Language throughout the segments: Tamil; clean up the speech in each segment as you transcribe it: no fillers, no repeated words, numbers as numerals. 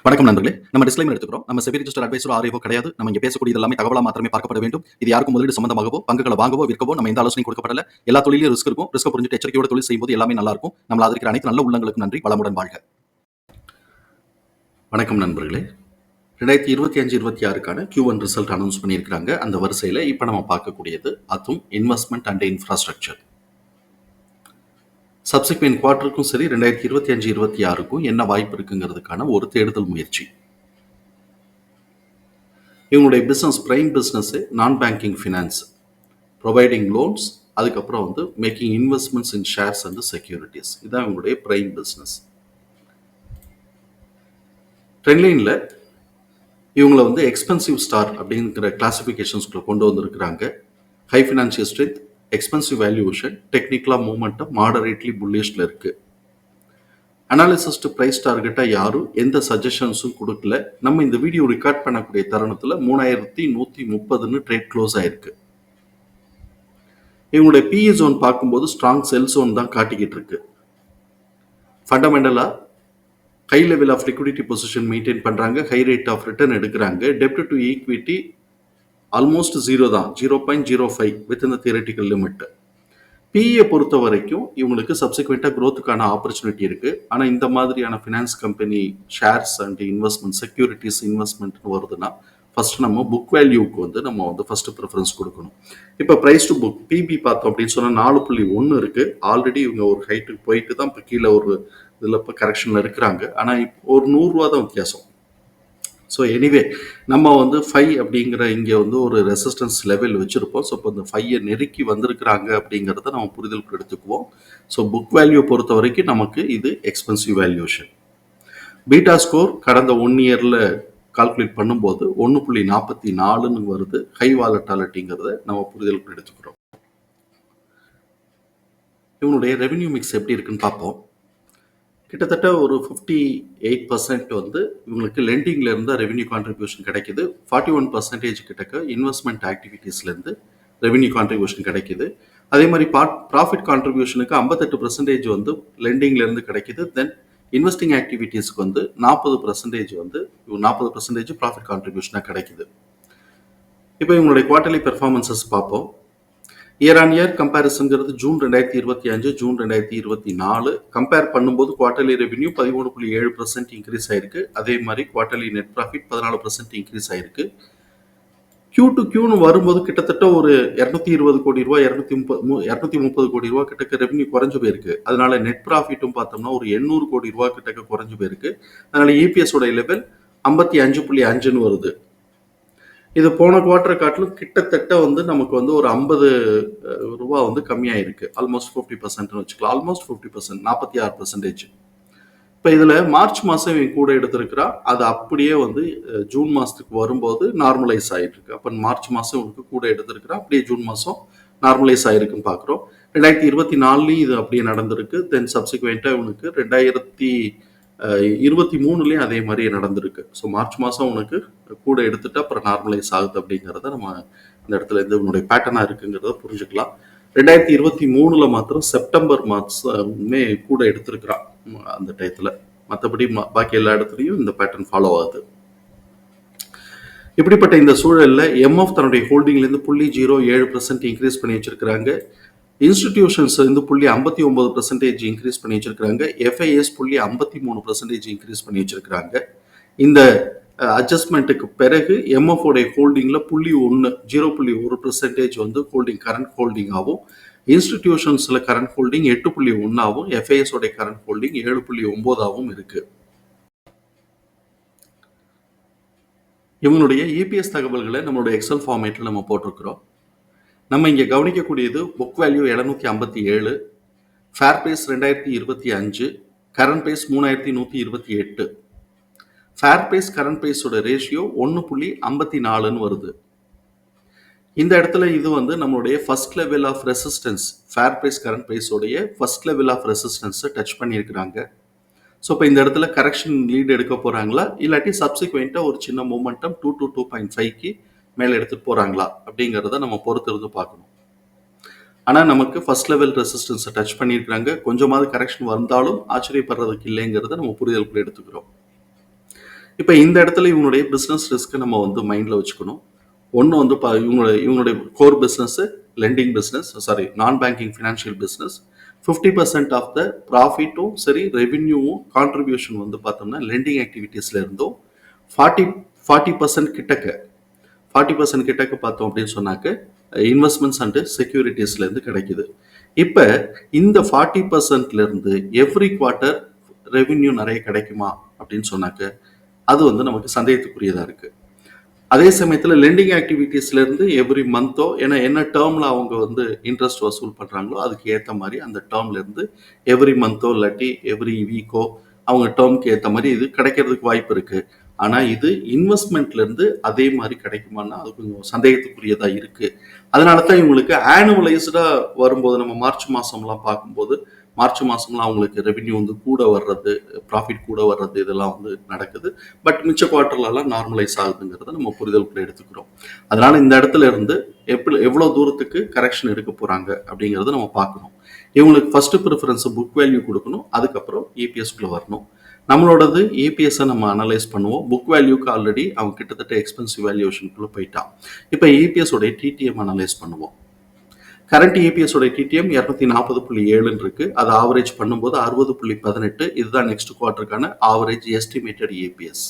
வணக்கம் நண்பர்களே. நம்ம டிஸ்க்ளைமர் எடுத்துக்கிறோம். நம்ம செபி ரிஜிஸ்டர் அட்வைசரோ ஆர்ஐஓ கிடையாது. நம்ம இங்க பேசக்கூடியது எல்லாமே தகவலா மாத்திரமே பார்க்கப்பட வேண்டும். இது யாருக்கும் முதலீடு சம்பந்தமாகவோ, பங்குகளை வாங்கவோ, விற்கவோ நம்ம எந்த ஆலோசனையும் கொடுக்கப்படல. எல்லா தொழிலையும் ரிஸ்க் இருக்கும். ரிஸ்க் புரிஞ்சுட்டு எச்சரிக்கையோட தொழில் செய்யும்போது எல்லாமே நல்லா இருக்கும். நம்மள ஆதரிக்கிற அனைத்து நல்ல உள்ளங்களுக்கும் நன்றி. வளமுடன் வாழ்க. வணக்கம் நண்பர்களே. 2025-26க்கான Q1 ரிசல்ட் அனௌன்ஸ் பண்ணியிருக்காங்க. அந்த வரிசையில இப்ப நம்ம பார்க்கக்கூடியது அதுவும் இன்வெஸ்ட்மெண்ட் அண்ட் இன்ஃப்ராஸ்ட்ரக்சர். சப்சிக்வெண்ட் குவார்ட்டருக்கும் சரி 2025-26க்கும் என்ன வாய்ப்பு இருக்குங்கிறதுக்கான ஒரு தேடுதல் முயற்சி. இவங்களுடைய business prime business non banking finance, providing loans, அதுக்கப்புறம் making investments in shares and securities. இதுதான் இவங்களுடைய பிரைம் பிஸ்னஸ். ட்ரெண்ட்லைனில் இவங்களை எக்ஸ்பென்சிவ் ஸ்டார் அப்படிங்கிற கிளாசிஃபிகேஷன்ஸ்குள்ள கொண்டு வந்திருக்கிறாங்க. High financial strength, expensive valuation, டெக்னிக்கலா மூவ்மெண்ட்டும் மாடரேட்லி புல்லிஷ்ல இருக்கு. அனாலிசிஸ்ட் பிரைஸ் டார்கெட்டா யாரும் எந்த சஜஷன்ஸும் கொடுக்கல. நம்ம இந்த வீடியோ ரெக்கார்ட் பண்ணக்கூடிய தருணத்துல 3130 ட்ரேட் க்ளோஸ் ஆயிருக்கு. இவங்களுடைய பிஇ ஜோன் பார்க்கும்போது ஸ்ட்ராங் செல் ஜோன் தான் காட்டிக்கிட்டு இருக்கு. ஃபண்டமெண்டலா high level of liquidity position maintain பண்றாங்க, ஹை ரேட் ஆஃப் ரிட்டர்ன் எடுக்கிறாங்க. டெப்ட் டு ஈக்விட்டி ஆல்மோஸ்ட் 0 தான், 0.05 வித் இந்த தியரட்டிக்கல் லிமிட். பிஇயை பொறுத்த வரைக்கும் இவங்களுக்கு சப்சிக்வெண்டா க்ரோத்துக்கான ஆப்பர்ச்சுனிட்டி இருக்கு. ஆனா இந்த மாதிரியான finance company shares and investment securities investment வருதுன்னா ஃபர்ஸ்ட் நம்ம புக் வேல்யூக்கு நம்ம ஃபர்ஸ்ட் ப்ரிஃபரன்ஸ் கொடுக்கணும். இப்போ பிரைஸ் டு புக் பிபி பார்த்தோம் அப்படின்னு சொன்னா 4.1 இருக்கு. ஆல்ரெடி இவங்க ஒரு ஹைட்டுக்கு போயிட்டு தான் இப்போ கீழே ஒரு இதில் இப்போ கரெக்ஷன்ல இருக்கிறாங்க. ஆனா இப்போ ஒரு 100 ரூபா தான் வித்தியாசம். ஸோ எனிவே நம்ம 5 அப்படிங்கிற இங்கே ஒரு ரெசிஸ்டன்ஸ் லெவல் வச்சுருப்போம். ஸோ இப்போ இந்த 5 நெருக்கி வந்திருக்கிறாங்க அப்படிங்கிறத நம்ம புரிதலுக்கு எடுத்துக்குவோம். ஸோ புக் வேல்யூ பொறுத்த வரைக்கும் நமக்கு இது எக்ஸ்பென்சிவ் வேல்யூஷன். பீட்டா ஸ்கோர் கடந்த 1 இயரில் கால்குலேட் பண்ணும்போது 1.44ன்னு வருது. ஹை வாலட்டாலிட்டிங்கிறத நம்ம புரிதலுக்கு எடுத்துக்கிறோம். இவனுடைய ரெவென்யூ மிக்ஸ் எப்படி இருக்குன்னு பார்ப்போம். கிட்டத்தட்ட ஒரு 58% இவங்களுக்கு லெண்டிங்ல இருந்து ரெவென்யூ கான்ட்ரிபியூஷன் கிடைக்குது. 41% கிட்டக்க இன்வெஸ்ட்மெண்ட் ஆக்டிவிட்டீஸ்ல இருந்து ரெவென்யூ கான்ட்ரிபியூஷன் கிடைக்குது. அதே மாதிரி ப்ராஃபிட் கான்ட்ரிபியூஷனுக்கு 58% லெண்டிங்ல இருந்து கிடைக்குது. தென் இன்வெஸ்டிங் ஆக்டிவிட்டீஸ்க்கு 40% ப்ராஃபிட் கான்ட்ரிபியூஷனாக கிடைக்குது. இப்போ இவங்களுடைய குவார்டர்லி பெர்ஃபார்மன்சஸ் பார்ப்போம். இயர் ஆன் இயர் கம்பேரிசன்கிறது ஜூன் 2025 ஜூன் 2024 கம்பேர் பண்ணும்போது குவார்டர்லி ரெவென்யூ 13.7% இன்க்ரீஸ் ஆயிருக்கு. அதே மாதிரி குவார்டர்லி நெட் ப்ராஃபிட் 14% இன்க்ரீஸ் ஆயிருக்கு. Q to Qன்னு வரும்போது கிட்டத்தட்ட ஒரு 220 கோடி ரூபாய் 230 கோடி ரூபாய் கிட்டக்க ரெவென்யூ குறைஞ்சு போயிருக்கு. அதனால நெட் ப்ராஃபிட்டும் பார்த்தோம்னா ஒரு 800 கோடி ரூபாய் கிட்டக்க குறைஞ்சு போயிருக்கு. அதனால இபிஎஸ் உடைய லெவல் 55.5ன்னு வருது. இது போன குவார்டரை காட்டிலும் கிட்டத்தட்ட நமக்கு ஒரு 50 ரூபாய் கம்மியாயிருக்கு. ஆல்மோஸ்ட் 50% வச்சுக்கலாம். ஆல்மோஸ்ட் 50%, 46%. இப்போ இதுல மார்ச் மாசம் இவங்க கூட எடுத்திருக்கிறா. அது அப்படியே ஜூன் மாசத்துக்கு வரும்போது நார்மலைஸ் ஆயிட்டு இருக்கு. அப்ப மார்ச் மாசம் இவனுக்கு கூட எடுத்திருக்கிறா, அப்படியே ஜூன் மாசம் நார்மலைஸ் ஆயிருக்குன்னு பாக்குறோம். 2024லயும் இது அப்படியே நடந்திருக்கு. தென் சப்சிக்வெண்டா இவனுக்கு 2023லயும் அதே மாதிரி நடந்திருக்கு. ஸோ மார்ச் மாதம் உனக்கு கூட எடுத்துட்டு அப்புறம் நார்மலைஸ் ஆகுது அப்படிங்கிறத நம்ம இந்த இடத்துல இவனுடைய பேட்டர்னா இருக்குங்கிறத புரிஞ்சுக்கலாம். 2023ல மாத்திரம் செப்டம்பர் மாதமே கூட எடுத்திருக்கிறான் அந்த டயத்தில். மற்றபடி பாக்கி எல்லா இடத்துலையும் இந்த பேட்டர்ன் ஃபாலோ ஆகுது. இப்படிப்பட்ட இந்த சூழலில் எம்எஃப் தன்னுடைய ஹோல்டிங்லேருந்து 0.07% இன்க்ரீஸ் பண்ணி வச்சிருக்கிறாங்க. இன்ஸ்டிடியூஷன்ஸ் 0.59% இன்க்ரீஸ் பண்ணி வச்சிருக்காங்க. எஃப்ஐஎஸ் 0.53% இன்க்ரீஸ் பண்ணி வச்சிருக்காங்க. இந்த அட்ஜஸ்ட்மெண்ட்டுக்கு பிறகு எம்எஃப் உடைய ஹோல்டிங்ல 0.1% ஹோல்டிங் கரண்ட் ஹோல்டிங் ஆகும். இன்ஸ்டிடியூஷன்ஸ்ல கரண்ட் ஹோல்டிங் 8.1 ஆகும். எஃப்ஐஎஸ் உடைய கரண்ட் ஹோல்டிங் 7.9 ஆகும் இருக்கு. இவங்களுடைய இபிஎஸ் தகவல்களை நம்மளுடைய எக்ஸல் ஃபார்மேட்ல நம்ம போட்டிருக்கிறோம். நம்ம இங்கே கவனிக்கக்கூடியது book value 757, fair base 2025, current base 3128. Fair base current பேஸோட ரேஷியோ 1.54ன்னு வருது. இந்த இடத்துல இது நம்மளுடைய first level of resistance, fair base current பேஸோடைய ஃபர்ஸ்ட் லெவல் ஆஃப் ரெசிஸ்டன்ஸை டச் பண்ணியிருக்கிறாங்க. ஸோ இப்போ இந்த இடத்துல கரெக்ஷன் லீட் எடுக்க போறாங்களா, இல்லாட்டி சப்சிக்வெண்டா ஒரு சின்ன மூமெண்டம் 2 to 2.5க்கு மேலே எடுத்துட்டு போறாங்களா அப்படிங்கிறத நம்ம பொறுத்து இருந்து பார்க்கணும். ஆனால் நமக்கு ஃபர்ஸ்ட் லெவல் ரெசிஸ்டன்ஸை டச் பண்ணியிருக்கிறாங்க. கொஞ்சமாவது கரெக்ஷன் வந்தாலும் ஆச்சரியப்படுறதுக்கு இல்லைங்கிறத நம்ம புரிதலுக்குள்ள எடுத்துக்கிறோம். இப்போ இந்த இடத்துல இவங்களுடைய பிஸ்னஸ் ரிஸ்க்கை நம்ம வந்து மைண்டில் வச்சுக்கணும். ஒன்று வந்து இவங்களுடைய core business lending business, non banking financial business. 50% of the ப்ராஃபிட்டும் சரி ரெவென்யூவும் கான்ட்ரிபியூஷன் வந்து பார்த்தோம்னா லெண்டிங் ஆக்டிவிட்டீஸ்ல இருந்தும் 40% கிட்டக்க பார்த்தோம் அப்படின்னு சொன்னாக்க இன்வெஸ்ட்மெண்ட்ஸ் அண்ட் செக்யூரிட்டிஸ்லேருந்து கிடைக்குது. இப்போ இந்த 40% இருந்து எவ்ரி குவார்ட்டர் ரெவென்யூ நிறைய கிடைக்குமா அப்படின்னு சொன்னாக்க அது வந்து நமக்கு சந்தேகத்துக்குரியதாக இருக்குது. அதே சமயத்தில் லெண்டிங் ஆக்டிவிட்டீஸ்லேருந்து எவ்ரி மந்தோ என்ன டேர்மில் அவங்க வந்து இன்ட்ரெஸ்ட் வசூல் பண்ணுறாங்களோ அதுக்கு ஏற்ற மாதிரி அந்த டேர்ம்லேருந்து எவ்ரி மந்தோ இல்லாட்டி எவ்ரி வீக்கோ அவங்க டேர்முக்கு ஏற்ற மாதிரி இது கிடைக்கிறதுக்கு வாய்ப்பு இருக்குது. ஆனால் இது இன்வெஸ்ட்மெண்ட்லேருந்து அதே மாதிரி கிடைக்குமான்னா அது கொஞ்சம் சந்தேகத்துக்குரியதாக இருக்குது. அதனால தான் இவங்களுக்கு ஆனுவலைஸ்டாக வரும்போது நம்ம மார்ச் மாதம்லாம் பார்க்கும்போது மார்ச் மாதம்லாம் அவங்களுக்கு ரெவென்யூ வந்து கூட வர்றது, ப்ராஃபிட் கூட வர்றது இதெல்லாம் வந்து நடக்குது. பட் மிச்ச குவார்ட்டர்லாம் நார்மலைஸ் ஆகுதுங்கிறத நம்ம புரிதலுக்குள்ள எடுத்துக்கிறோம். அதனால இந்த இடத்துல இருந்து எவ்வளோ தூரத்துக்கு கரெக்ஷன் எடுக்க போகிறாங்க அப்படிங்கிறத நம்ம பார்க்கணும். இவங்களுக்கு ஃபர்ஸ்ட் ப்ரிஃபரன்ஸ் புக் வேல்யூ கொடுக்கணும், அதுக்கப்புறம் இபிஎஸ்குள்ளே வரணும். நம்மளோடது இபிஎஸ்ஸை நம்ம அனலைஸ் பண்ணுவோம். புக் வேல்யூக்கு ஆல்ரெடி அவங்க கிட்டத்தட்ட எக்ஸ்பென்சிவ் வேல்யூஷனுக்குள்ளே போயிட்டான். இப்போ இபிஎஸோடைய டிடிஎம் அனலைஸ் பண்ணுவோம். கரண்ட் இபிஎஸோட டிடிஎம் 240.7 இருக்கு. அது ஆவரேஜ் பண்ணும்போது 60.18. இதுதான் நெக்ஸ்ட் குவார்ட்டருக்கான ஆவரேஜ் எஸ்டிமேட்டட் இபிஎஸ்.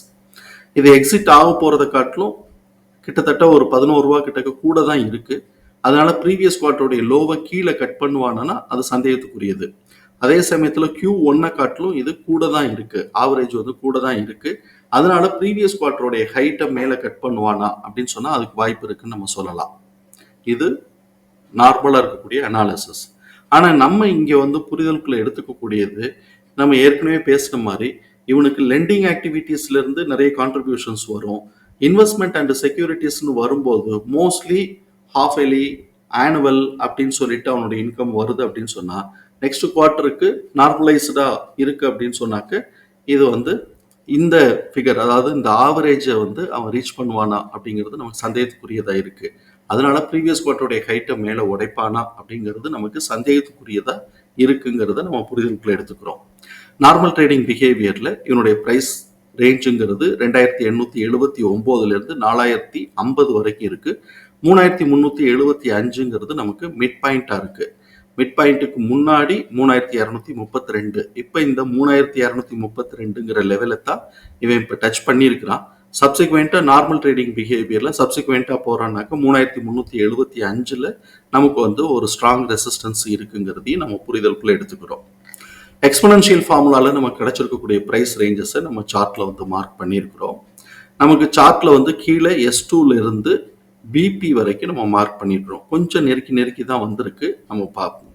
இது எக்ஸிட் ஆக போறதை காட்டிலும் கிட்டத்தட்ட ஒரு 11 ரூபா கிட்ட கூட தான் இருக்கு. அதனால ப்ரீவியஸ் குவார்ட்டருடைய லோவை கீழே கட் பண்ணுவானா அது சந்தேகத்துக்குரியது. அதே சமயத்தில் Q1 காட்டிலும் இது கூட தான் இருக்கு, ஆவரேஜ் வந்து கூட தான் இருக்கு. அதனால ப்ரீவியஸ் குவார்ட்டருடைய ஹைட்டை மேலே கட் பண்ணுவானா அப்படின்னு சொன்னா அதுக்கு வாய்ப்பு இருக்குன்னு நம்ம சொல்லலாம். இது நார்மலாக இருக்கக்கூடிய அனாலிசிஸ். ஆனால் நம்ம இங்கே வந்து புரிதலுக்குள்ள எடுத்துக்கக்கூடியது நம்ம ஏற்கனவே பேசின மாதிரி இவனுக்கு லெண்டிங் ஆக்டிவிட்டீஸ்லேருந்து நிறைய கான்ட்ரிபியூஷன்ஸ் வரும். இன்வெஸ்ட்மெண்ட் அண்ட் செக்யூரிட்டிஸ்னு வரும்போது மோஸ்ட்லி ஹாஃப் எலி ஆனுவல் அப்படின்னு சொல்லிட்டு அவனுடைய இன்கம் வருது அப்படின்னு சொன்னால் நெக்ஸ்ட் குவார்ட்டருக்கு நார்மலைஸ்டாக இருக்குது அப்படின்னு சொன்னாக்க இது வந்து இந்த ஃபிகர், அதாவது இந்த ஆவரேஜை வந்து அவன் ரீச் பண்ணுவானா அப்படிங்கிறது நமக்கு சந்தேகத்துக்குரியதாக இருக்குது. அதனால ப்ரீவியஸ் குவார்ட்டருடைய ஹைட்டை மேலே உடைப்பானா அப்படிங்கிறது நமக்கு சந்தேகத்துக்குரியதாக இருக்குங்கிறத நம்ம புரிதலுக்குள்ள எடுத்துக்கிறோம். நார்மல் ட்ரேடிங் பிஹேவியரில் இவனுடைய ப்ரைஸ் ரேஞ்சுங்கிறது 2879 4050 வரைக்கும் இருக்குது. 3375 நமக்கு மிட் பாயிண்டாக இருக்குது. மிட் பாயிண்ட்டுக்கு முன்னாடி 3232. இப்போ இந்த 3232 லெவலை தான் இவன் இப்போ டச் பண்ணியிருக்கிறான். சப்சிக்வெண்ட்டாக நார்மல் ட்ரேடிங் பிஹேவியரில் சப்சிக்வெண்ட்டாக போகிறான்னாக்கா 3375 நமக்கு வந்து ஒரு ஸ்ட்ராங் ரெசிஸ்டன்ஸ் இருக்குங்கிறதையும் நம்ம புரிதலுக்குள்ள எடுத்துக்கிறோம். எக்ஸ்போனன்ஷியல் ஃபார்முலாவில் நமக்கு கிடைச்சிருக்கக்கூடிய ப்ரைஸ் ரேஞ்சஸை நம்ம சார்ட்டில் வந்து மார்க் பண்ணியிருக்கிறோம். நமக்கு சார்ட்டில் வந்து கீழே S2 இருந்து பிபி வரைக்கும் நம்ம மார்க் பண்ணியிருக்கிறோம். கொஞ்சம் நெருக்கி தான் வந்திருக்கு. நம்ம பார்ப்போம்.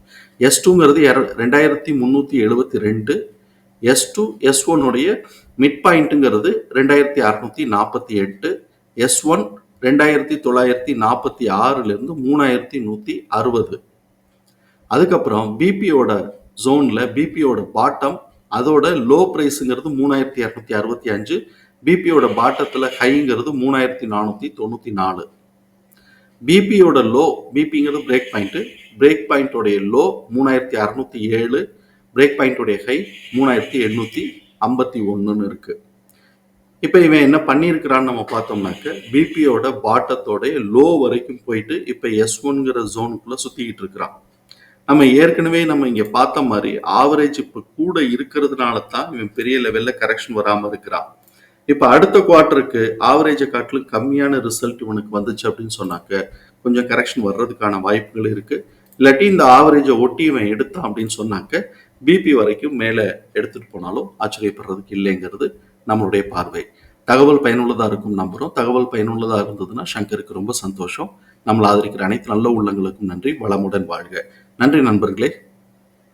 S2ங்கிறது 2372. S2 S1 உடைய மிட் பாயிண்ட்டுங்கிறது 2648. S1 2946 3160. அதுக்கப்புறம் பிபியோட ஜோனில் பிபியோட பாட்டம், அதோட லோ ப்ரைஸுங்கிறது 3265. பிபியோட பாட்டத்தில் ஹைங்கிறது 3494. பிபியோட லோ, பிபிங்கிறது பிரேக் பாயிண்ட்டு, பிரேக் பாயிண்டோடைய லோ 3607, பிரேக் பாயிண்டோடைய ஹை 3851 இருக்கு. இப்போ இவன் என்ன பண்ணியிருக்கிறான்னு நம்ம பார்த்தோம்னாக்க பிபியோட பாட்டத்தோடைய லோ வரைக்கும் போயிட்டு இப்போ S1ங்கிற ஜோனுக்குள்ள சுற்றிக்கிட்டு இருக்கிறான். நம்ம ஏற்கனவே நம்ம இங்கே பார்த்த மாதிரி ஆவரேஜ் இப்போ கூட இருக்கிறதுனால தான் இவன் பெரிய லெவலில் கரெக்ஷன் வராமல் இருக்கிறான். இப்போ அடுத்த குவார்ட்டருக்கு ஆவரேஜை காட்டிலும் கம்மியான ரிசல்ட் இவனுக்கு வந்துச்சு அப்படின்னு சொன்னாக்க கொஞ்சம் கரெக்ஷன் வர்றதுக்கான வாய்ப்புகள் இருக்குது. இல்லாட்டி இந்த ஆவரேஜை ஒட்டி இவன் எடுத்தான் அப்படின்னு சொன்னாக்க பிபி வரைக்கும் மேலே எடுத்துகிட்டு போனாலும் ஆச்சரியப்படுறதுக்கு இல்லைங்கிறது நம்மளுடைய பார்வை. தகவல் பயனுள்ளதாக இருக்கும் நம்புகிறோம். தகவல் பயனுள்ளதாக இருந்ததுன்னா சங்கருக்கு ரொம்ப சந்தோஷம். நம்மளை ஆதரிக்கிற அனைத்து நல்ல உள்ளங்களுக்கும் நன்றி. வளமுடன் வாழ்க. நன்றி நண்பர்களே.